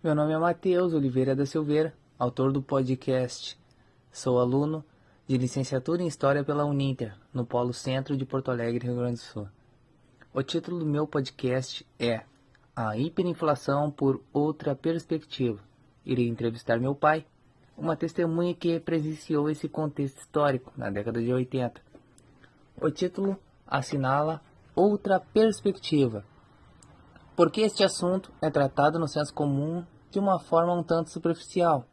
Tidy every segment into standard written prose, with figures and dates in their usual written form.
Meu nome é Matheus Oliveira da Silveira, autor do podcast. Sou aluno de licenciatura em História pela Uninter, no Polo Centro de Porto Alegre, Rio Grande do Sul. O título do meu podcast é A Hiperinflação por Outra Perspectiva. Irei entrevistar meu pai, uma testemunha que presenciou esse contexto histórico na década de 80. O título assinala Outra Perspectiva, porque este assunto é tratado no senso comum de uma forma um tanto superficial.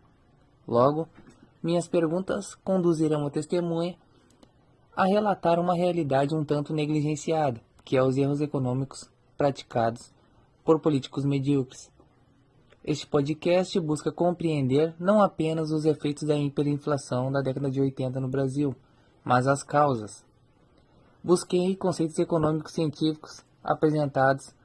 Logo, minhas perguntas conduzirão o testemunha a relatar uma realidade um tanto negligenciada, que é os erros econômicos praticados por políticos medíocres. Este podcast busca compreender não apenas os efeitos da hiperinflação da década de 80 no Brasil, mas as causas. Busquei conceitos econômicos científicos apresentados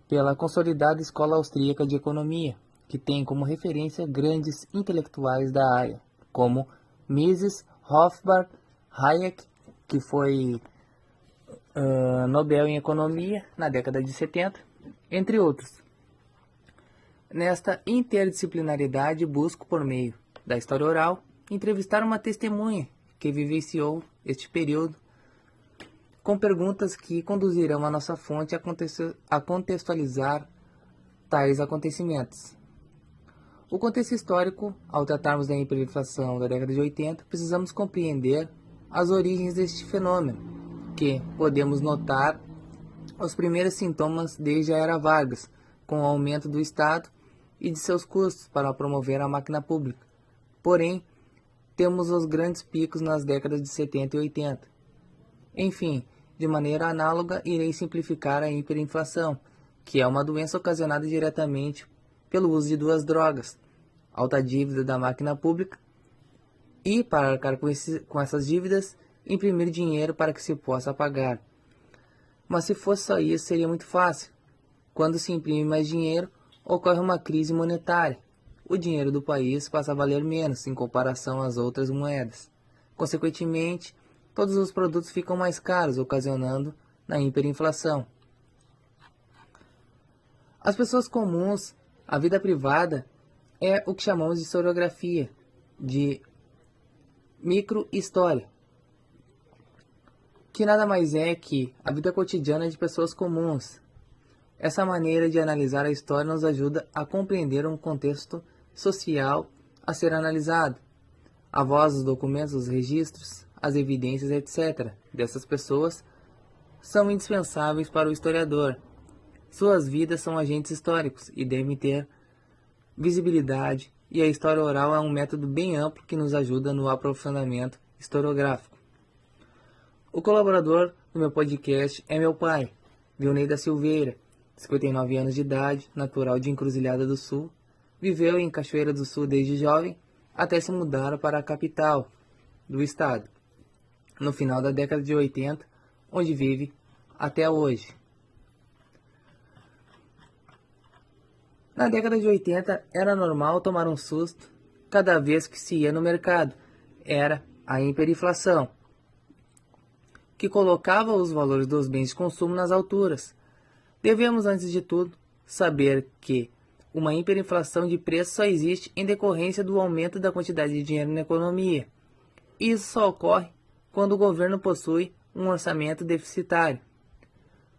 pela consolidada Escola Austríaca de Economia, que tem como referência grandes intelectuais da área, como Mises, Rothbard, Hayek, que foi Nobel em Economia na década de 70, entre outros. Nesta interdisciplinaridade, busco, por meio da história oral, entrevistar uma testemunha que vivenciou este período, com perguntas que conduzirão a nossa fonte a contextualizar tais acontecimentos. O contexto histórico, ao tratarmos da hiperinflação da década de 80, precisamos compreender as origens deste fenômeno, que podemos notar os primeiros sintomas desde a era Vargas, com o aumento do Estado e de seus custos para promover a máquina pública. Porém, temos os grandes picos nas décadas de 70 e 80. Enfim, de maneira análoga, irei simplificar a hiperinflação, que é uma doença ocasionada diretamente pelo uso de duas drogas, alta dívida da máquina pública e, para arcar com essas dívidas, imprimir dinheiro para que se possa pagar. Mas se fosse só isso, seria muito fácil. Quando se imprime mais dinheiro, ocorre uma crise monetária. O dinheiro do país passa a valer menos em comparação às outras moedas. Consequentemente, todos os produtos ficam mais caros, ocasionando na hiperinflação. As pessoas comuns, a vida privada, é o que chamamos de historiografia, de microhistória, que nada mais é que a vida cotidiana de pessoas comuns. Essa maneira de analisar a história nos ajuda a compreender um contexto social a ser analisado. A voz dos documentos, os registros, as evidências, etc. dessas pessoas são indispensáveis para o historiador. Suas vidas são agentes históricos e devem ter visibilidade, e a história oral é um método bem amplo que nos ajuda no aprofundamento historiográfico. O colaborador do meu podcast é meu pai, Vilnei da Silveira, 59 anos de idade, natural de Encruzilhada do Sul, viveu em Cachoeira do Sul desde jovem, até se mudar para a capital do estado, no final da década de 80, onde vive até hoje. Na década de 80, era normal tomar um susto cada vez que se ia no mercado. Era a hiperinflação, que colocava os valores dos bens de consumo nas alturas. Devemos, antes de tudo, saber que uma hiperinflação de preços só existe em decorrência do aumento da quantidade de dinheiro na economia. Isso só ocorre quando o governo possui um orçamento deficitário.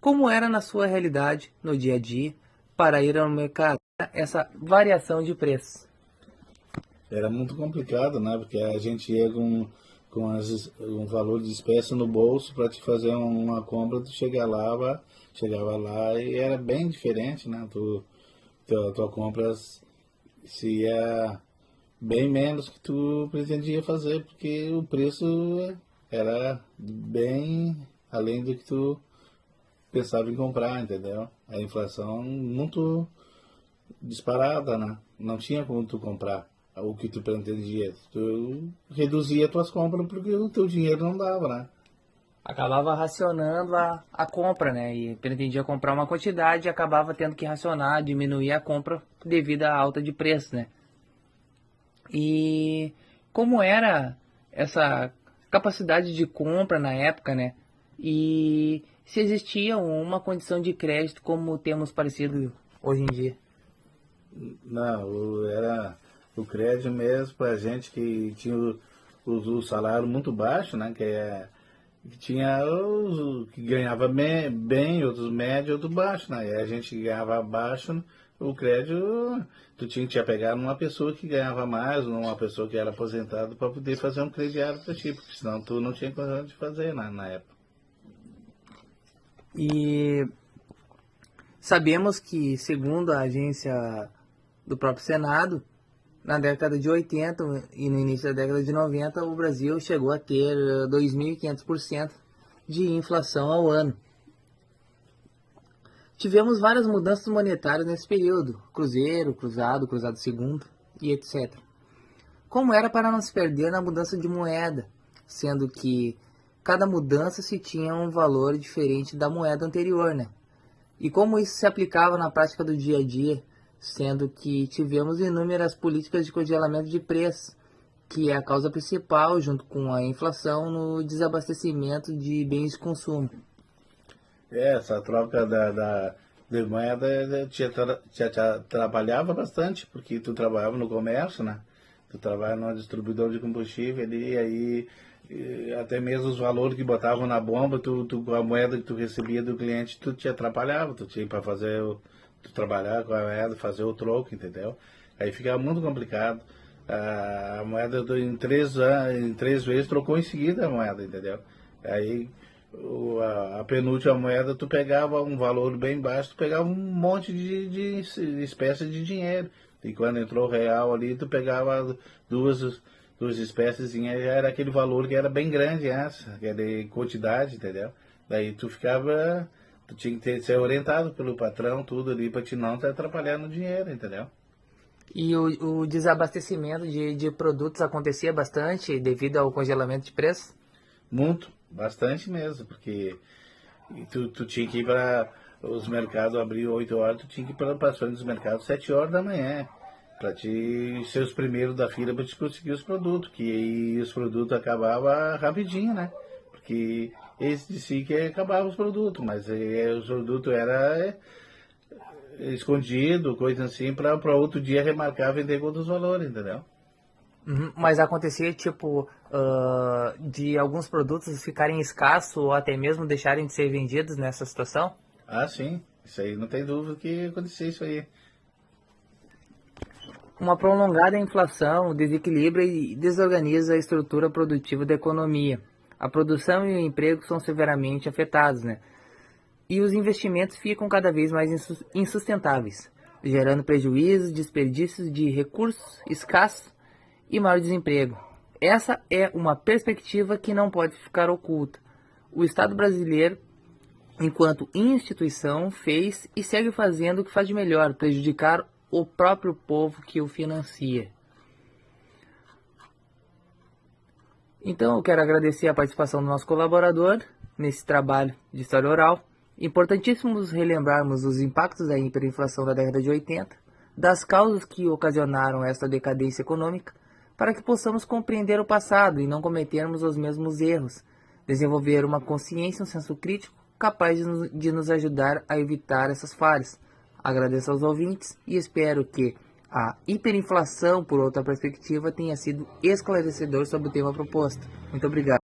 Como era na sua realidade, no dia a dia, para ir ao mercado, essa variação de preços? Era muito complicado, né? Porque a gente ia com um valor de espécie no bolso para te fazer uma compra, tu chegava lá e era bem diferente, né? Tua compra se ia bem menos que tu pretendia fazer, porque o preço era bem além do que tu pensava em comprar, entendeu? A inflação muito disparada, né? Não tinha como tu comprar o que tu pretendia. Tu reduzia tuas compras porque o teu dinheiro não dava, né? Acabava racionando a compra, né? E pretendia comprar uma quantidade e acabava tendo que racionar, diminuir a compra devido à alta de preço, né? E como era essa capacidade de compra na época, né? E se existia uma condição de crédito como temos parecido hoje em dia? Não, era o crédito mesmo para gente que tinha o salário muito baixo, né? Que tinha os que ganhava bem, outros médio, outros baixo, né? E a gente que ganhava baixo, o crédito, tu tinha que te apegar numa pessoa que ganhava mais, numa pessoa que era aposentada para poder fazer um crediário para ti, porque senão tu não tinha condição de fazer na época. E sabemos que, segundo a agência do próprio Senado, na década de 80 e no início da década de 90, o Brasil chegou a ter 2.500% de inflação ao ano. Tivemos várias mudanças monetárias nesse período, cruzeiro, cruzado, cruzado segundo e etc. Como era para não se perder na mudança de moeda, sendo que cada mudança se tinha um valor diferente da moeda anterior, né? E como isso se aplicava na prática do dia a dia, sendo que tivemos inúmeras políticas de congelamento de preços, que é a causa principal, junto com a inflação, no desabastecimento de bens de consumo. Essa troca de moeda trabalhava bastante, porque tu trabalhava no comércio, né? Tu trabalha numa distribuidora de combustível ali, aí até mesmo os valores que botavam na bomba, a moeda que tu recebia do cliente, tu te atrapalhava, tu tinha para fazer, tu trabalhar com a moeda, fazer o troco, entendeu? Aí ficava muito complicado. A moeda em 3 anos, em 3 vezes trocou em seguida a moeda, entendeu? Aí a penúltima moeda tu pegava um valor bem baixo, tu pegava um monte de espécies de dinheiro. E quando entrou o real ali, tu pegava duas espécies, era aquele valor que era bem grande, essa, que era de quantidade, entendeu? Daí tu tinha que ser orientado pelo patrão, tudo ali, pra te não estar atrapalhando no dinheiro, entendeu? E o desabastecimento de produtos acontecia bastante devido ao congelamento de preços? Muito, bastante mesmo, porque tu tinha que ir para os mercados, abrir 8 horas, tu tinha que ir para as frentes dos mercados 7 horas da manhã, para te ser os primeiros da fila para te conseguir os produtos, que aí os produtos acabavam rapidinho, né? Porque esse de si que acabava os produtos, mas os produtos era escondido, coisa assim, para outro dia remarcar, vender com outros valores, entendeu? Uhum, mas acontecia, tipo, de alguns produtos ficarem escassos ou até mesmo deixarem de ser vendidos nessa situação? Ah, sim, isso aí não tem dúvida que acontecia isso aí. Uma prolongada inflação desequilibra e desorganiza a estrutura produtiva da economia. A produção e o emprego são severamente afetados, né? E os investimentos ficam cada vez mais insustentáveis, gerando prejuízos, desperdícios de recursos escassos e maior desemprego. Essa é uma perspectiva que não pode ficar oculta. O Estado brasileiro, enquanto instituição, fez e segue fazendo o que faz de melhor, prejudicar o próprio povo que o financia. Então eu quero agradecer a participação do nosso colaborador nesse trabalho de história oral. Importantíssimos relembrarmos os impactos da hiperinflação da década de 80, das causas que ocasionaram esta decadência econômica, para que possamos compreender o passado e não cometermos os mesmos erros, desenvolver uma consciência e um senso crítico capaz de nos ajudar a evitar essas falhas. Agradeço aos ouvintes e espero que a hiperinflação, por outra perspectiva, tenha sido esclarecedor sobre o tema proposto. Muito obrigado.